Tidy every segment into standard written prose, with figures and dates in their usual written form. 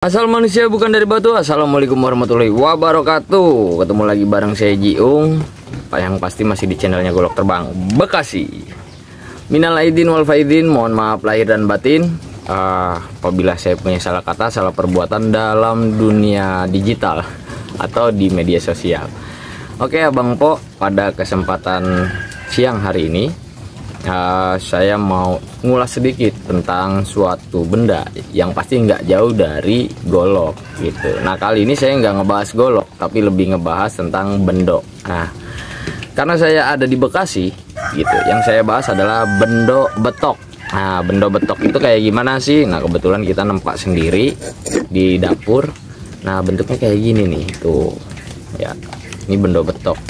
Asal manusia bukan dari batu. Assalamualaikum warahmatullahi wabarakatuh. Ketemu lagi bareng saya Jiung, yang pasti masih di channelnya Golok Terbang Bekasi. Minal aidin wal faidin, mohon maaf lahir dan batin apabila saya punya salah kata, salah perbuatan dalam dunia digital atau di media sosial. Oke Abang Po, pada kesempatan siang hari ini saya mau ngulas sedikit tentang suatu benda yang pasti nggak jauh dari golok gitu. Nah kali ini saya nggak ngebahas golok, tapi lebih ngebahas tentang bendo. Nah karena saya ada di Bekasi gitu, yang saya bahas adalah bendo betok. Nah bendo betok itu kayak gimana sih? Nah kebetulan kita nempak sendiri di dapur. Nah bentuknya kayak gini nih, tuh ya, ini bendo betok.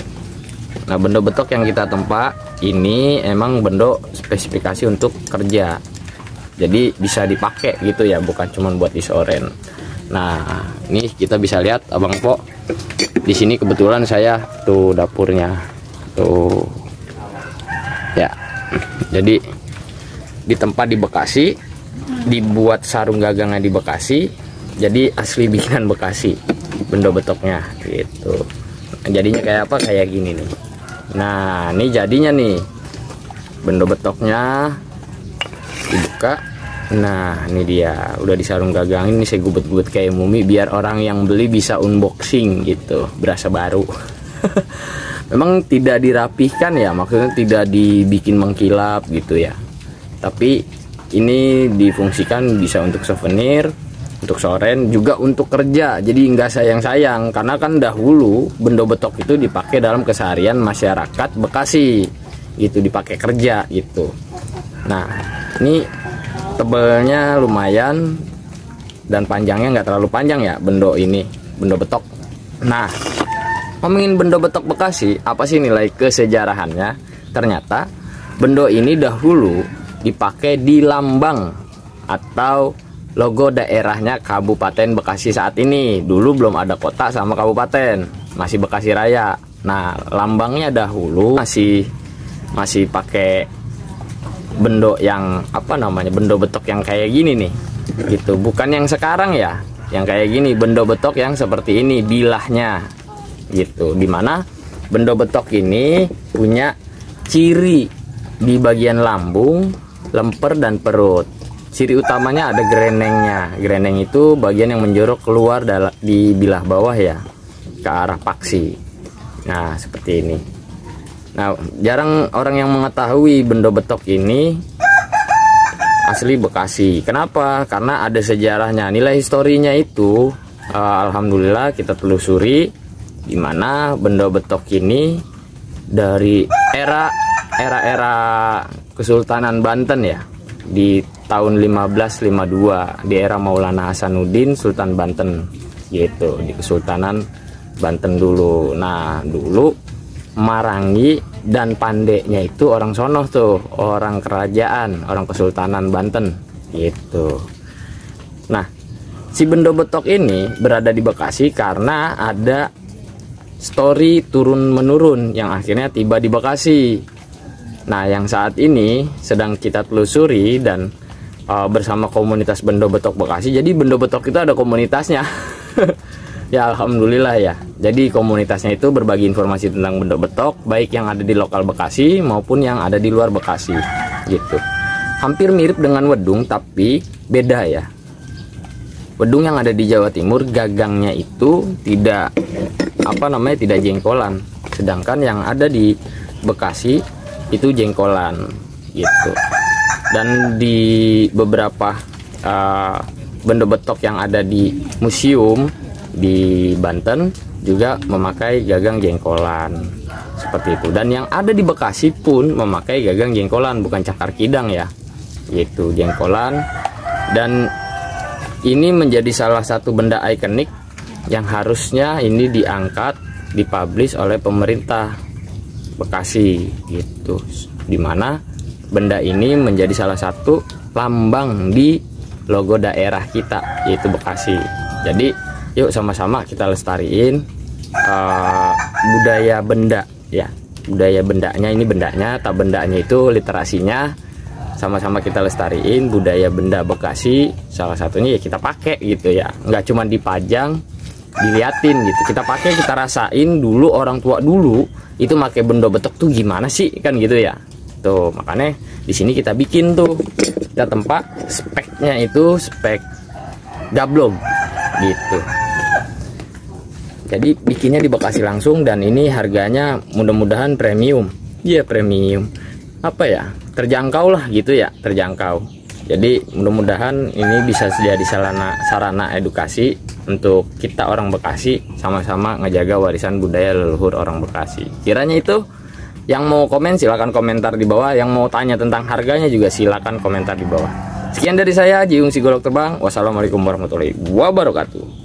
Nah bendo betok yang kita tempat ini emang bendo spesifikasi untuk kerja, jadi bisa dipakai gitu ya, bukan cuma buat disoren. Nah ini kita bisa lihat Abang Po, di sini kebetulan saya tuh dapurnya tuh ya, jadi di tempat di Bekasi, dibuat sarung gagangnya di Bekasi, jadi asli bikinan Bekasi bendo betoknya gitu. Jadinya kayak apa, kayak gini nih. Nah ini jadinya nih bendo betoknya dibuka. Nah ini dia udah disarung gagangin. Ini saya gubet-gubet kayak mumi biar orang yang beli bisa unboxing gitu, berasa baru. Memang tidak dirapihkan ya, maksudnya tidak dibikin mengkilap gitu ya, tapi ini difungsikan bisa untuk souvenir, untuk soren, juga untuk kerja. Jadi nggak sayang-sayang, karena kan dahulu bendo betok itu dipakai dalam keseharian masyarakat Bekasi gitu, dipakai kerja gitu. Nah ini tebelnya lumayan dan panjangnya nggak terlalu panjang ya bendo ini, bendo betok. Nah ngomongin bendo betok Bekasi, apa sih nilai kesejarahannya? Ternyata bendo ini dahulu dipakai di lambang atau logo daerahnya Kabupaten Bekasi saat ini. Dulu belum ada kota sama kabupaten, masih Bekasi Raya. Nah lambangnya dahulu masih pakai bendo yang apa namanya, bendo betok yang kayak gini nih gitu, bukan yang sekarang ya, yang kayak gini. Bendo betok yang seperti ini bilahnya gitu, dimana bendo betok ini punya ciri di bagian lambung, lemper dan perut. Ciri utamanya ada grenengnya. Greneng itu bagian yang menjorok keluar di bilah bawah ya, ke arah paksi. Nah seperti ini. Nah jarang orang yang mengetahui bendo betok ini asli Bekasi. Kenapa? Karena ada sejarahnya, nilai historinya itu alhamdulillah kita telusuri, dimana bendo betok ini dari era Kesultanan Banten ya, di tahun 1552, di era Maulana Hasanuddin Sultan Banten gitu, di Kesultanan Banten dulu. Nah dulu Marangi dan Pandeknya itu orang sono tuh, orang kerajaan, orang Kesultanan Banten gitu. Nah si bendo betok ini berada di Bekasi karena ada story turun menurun yang akhirnya tiba di Bekasi. Nah yang saat ini sedang kita telusuri dan bersama komunitas bendo betok Bekasi. Jadi bendo betok itu ada komunitasnya. Ya alhamdulillah ya. Jadi komunitasnya itu berbagi informasi tentang bendo betok, baik yang ada di lokal Bekasi maupun yang ada di luar Bekasi gitu. Hampir mirip dengan wedung tapi beda ya. Wedung yang ada di Jawa Timur gagangnya itu tidak tidak jengkolan, sedangkan yang ada di Bekasi itu jengkolan gitu. Dan di beberapa bendo betok yang ada di museum di Banten juga memakai gagang jengkolan seperti itu. Dan yang ada di Bekasi pun memakai gagang jengkolan, bukan cakar kidang ya gitu, jengkolan. Dan ini menjadi salah satu benda ikonik yang harusnya ini diangkat, dipublish oleh pemerintah Bekasi gitu, dimana benda ini menjadi salah satu lambang di logo daerah kita, yaitu Bekasi. Jadi yuk sama-sama kita lestariin budaya benda ya, budaya bendanya. Ini bendanya, tak bendanya itu literasinya sama-sama kita lestariin budaya benda Bekasi. Salah satunya ya kita pakai gitu ya, nggak cuma dipajang diliatin gitu, kita pakai, kita rasain dulu. Orang tua dulu itu pakai benda betok tuh gimana sih kan gitu ya. Tuh makanya di sini kita bikin tuh, kita tempat speknya itu spek gablong gitu. Jadi bikinnya di Bekasi langsung, dan ini harganya mudah-mudahan premium. Iya premium, apa ya, terjangkau lah gitu ya, terjangkau. Jadi mudah-mudahan ini bisa jadi sarana edukasi untuk kita orang Bekasi, sama-sama ngejaga warisan budaya leluhur orang Bekasi. Kiranya itu, yang mau komen silakan komentar di bawah, yang mau tanya tentang harganya juga silakan komentar di bawah. Sekian dari saya, Jiung si Golok Terbang. Wassalamualaikum warahmatullahi wabarakatuh.